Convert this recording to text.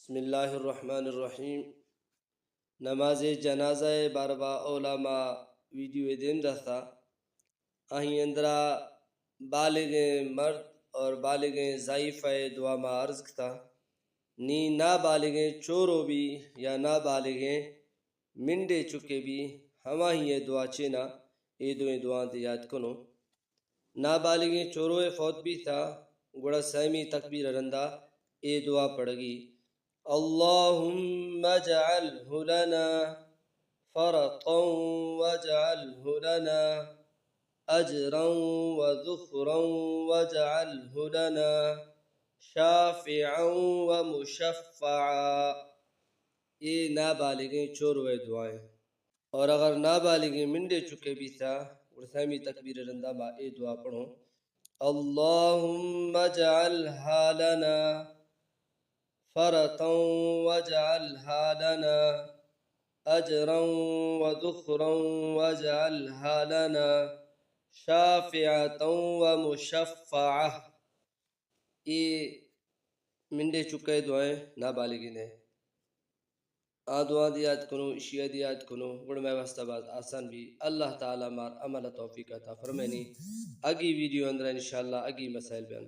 بسم اللہ الرحمن الرحیم نماز جنازہ باربا علماء ویڈیو دین رہتا آہیں اندرا بالغ مرد اور بالغ ضعیف دعا ما عرض کتا نی نابالغ چورو بھی یا نابالغ منڈے چکے بھی ہما ہی یہ دعا چینا اے دعا دے یاد کنو نابالغ چورو فوت بھی تھا گڑا سیمی تکبیر رندا اے دعا پڑھ گی اللهم اجعله لنا فرطا واجعله لنا أجرا وذخرا واجعله لنا شافعا ومشفعا. یہ نابالغیں چوروے دعائیں اور اگر نابالغیں منڈے چکے بھی تھا ورثامی تکبیر رندہ با اے دعا پڑھو اللهم اجعلها لنا فرطا واجعلها لنا أجرا وذخرا واجعلها لنا شافعة ومشفعة. یہ منڈے چکے دعائیں نابالغین ہیں. دعا دی یاد کنو اشیاء دی یاد کنو گڑ میں واسطہ بعد آسان بھی اللہ تعالی مار عمل توفیق عطا فرمائنی. اگی ویڈیو اندر انشاءاللہ اگی مسائل بیان